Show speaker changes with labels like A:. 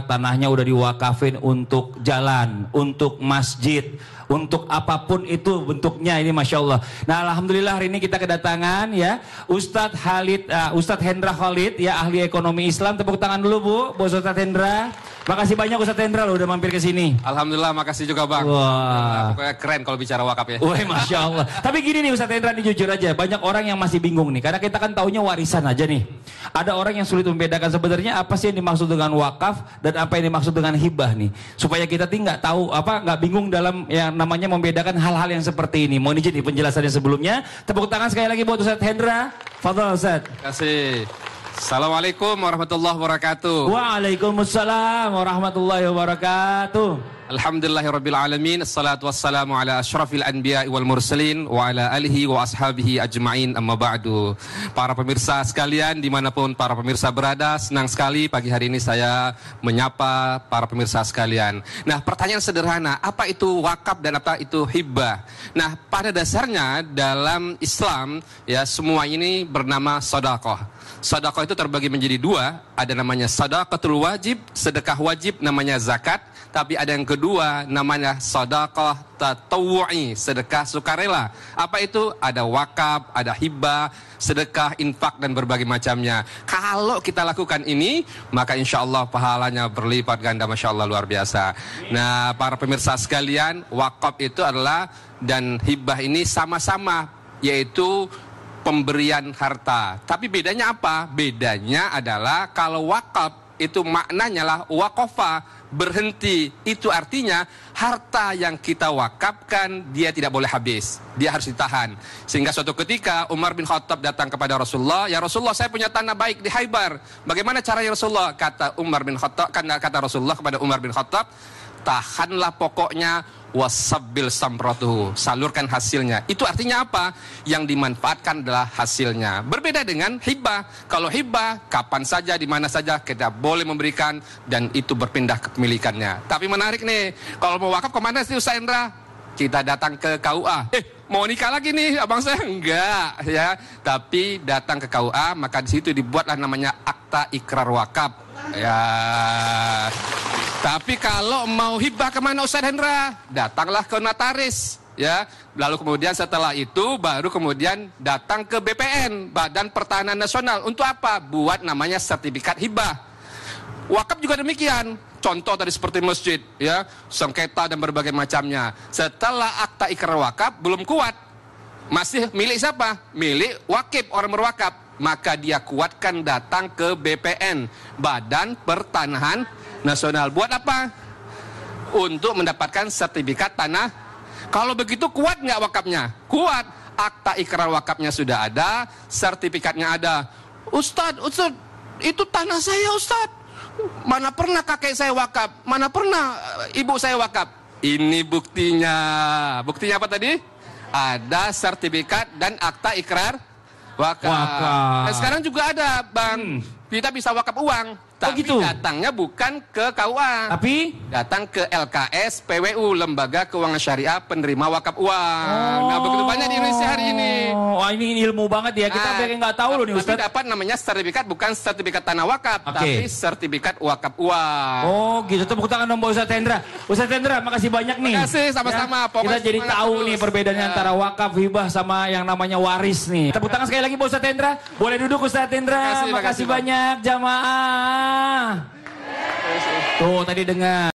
A: tanahnya udah diwakafin untuk jalan, untuk masjid, untuk apapun itu bentuknya ini, masya Allah. Nah, alhamdulillah hari ini kita kedatangan ya Ustadz Hendra Khalid ya, ahli ekonomi Islam. Tepuk tangan dulu Bu, Bos Ustadz Hendra. Makasih banyak Ustadz Hendra lo udah mampir ke sini.
B: Alhamdulillah, makasih juga Bang.
A: Wah,
B: pokoknya keren kalau bicara wakaf ya.
A: wah, masya Allah. Tapi gini nih Ustadz Hendra, nih jujur aja, banyak orang yang masih bingung nih, karena kita kan taunya warisan aja nih. Ada orang yang sulit membedakan sebenarnya apa sih yang dimaksud dengan wakaf dan apa yang dimaksud dengan hibah nih. Supaya kita nggak tahu nggak bingung dalam yang namanya membedakan hal-hal yang seperti ini. Mohon izin nih penjelasannya sebelumnya. Tepuk tangan sekali lagi buat Ustadz Hendra. Fadhal Ustadz.
B: Terima kasih. Assalamualaikum warahmatullahi wabarakatuh.
A: Waalaikumsalam warahmatullahi wabarakatuh.
B: Alhamdulillahirrabbilalamin. Assalatu wassalamu ala ashrafil anbiya wal mursalin wa ala alihi wa ashabihi ajma'in, amma ba'du. Para pemirsa sekalian dimanapun para pemirsa berada, senang sekali pagi hari ini saya menyapa para pemirsa sekalian. Nah, pertanyaan sederhana, apa itu wakaf dan apa itu hibah? Nah, pada dasarnya dalam Islam ya, semua ini bernama sedekah. Sedekah itu terbagi menjadi dua, ada namanya sedekahul wajib, sedekah wajib namanya zakat, tapi ada yang kedua namanya sedekah tatawu'i, sedekah sukarela. Apa itu? Ada wakaf, ada hibah, sedekah, infak dan berbagai macamnya. Kalau kita lakukan ini, maka insya Allah pahalanya berlipat ganda, masya Allah, luar biasa. Nah, para pemirsa sekalian, wakaf itu adalah dan hibah ini sama-sama, yaitu pemberian harta. Tapi bedanya apa? Bedanya adalah kalau wakaf itu maknanya lah waqafa, berhenti. Itu artinya harta yang kita wakafkan dia tidak boleh habis, dia harus ditahan. Sehingga suatu ketika Umar bin Khattab datang kepada Rasulullah, ya Rasulullah, saya punya tanah baik di Khaybar, bagaimana caranya Rasulullah? Kata Rasulullah kepada Umar bin Khattab, tahanlah pokoknya, wasabbil samratuhu, salurkan hasilnya. Itu artinya apa? Yang dimanfaatkan adalah hasilnya. Berbeda dengan hibah. Kalau hibah, kapan saja, di mana saja kita boleh memberikan dan itu berpindah kepemilikannya. Tapi menarik nih, kalau mau wakaf kemana sih Ustaz Hendra? Kita datang ke KUA. Mau nikah lagi nih abang saya? Enggak ya. Tapi datang ke KUA, maka di situ dibuatlah namanya akta ikrar wakaf. Ya. Tapi kalau mau hibah kemana Ustaz Hendra? Datanglah ke notaris ya. Lalu kemudian setelah itu baru kemudian datang ke BPN, Badan Pertanahan Nasional. Untuk apa? Buat namanya sertifikat hibah. Wakaf juga demikian. Contoh tadi seperti masjid ya, sengketa dan berbagai macamnya. Setelah akta ikrar wakaf belum kuat, masih milik siapa? Milik wakif, orang berwakaf. Maka dia kuatkan datang ke BPN, Badan Pertanahan Nasional. Buat apa? Untuk mendapatkan sertifikat tanah. Kalau begitu kuat nggak wakafnya? Kuat. Akta ikrar wakafnya sudah ada, sertifikatnya ada. Ustadz, itu tanah saya Ustadz. Mana pernah kakek saya wakaf? Mana pernah ibu saya wakaf? Ini buktinya. Buktinya apa tadi? Ada sertifikat dan akta ikrar wakaf. Nah, sekarang juga ada Bang. Kita bisa wakaf uang. Tapi
A: gitu?
B: Datangnya bukan ke KUA, tapi datang ke LKS PWU, Lembaga Keuangan Syariah Penerima Wakaf Uang. Nah, begitu banyak di Indonesia hari ini.
A: Wah, ini ilmu banget ya. Kita pengen nggak tahu loh nih Ustaz.
B: Tapi dapat namanya sertifikat, bukan sertifikat tanah wakaf, tapi sertifikat wakaf uang.
A: Oh gitu. Tepuk tangan dong Ustaz Hendra. Ustaz Hendra, makasih banyak nih.
B: Terima kasih, sama-sama.
A: Ya, kita jadi tahu nih perbedaannya antara wakaf, hibah sama yang namanya waris nih. Tepuk tangan sekali lagi buat Ustaz Hendra. Boleh duduk Ustaz Hendra. Makasih banyak jamaah. Tuh tadi dengar.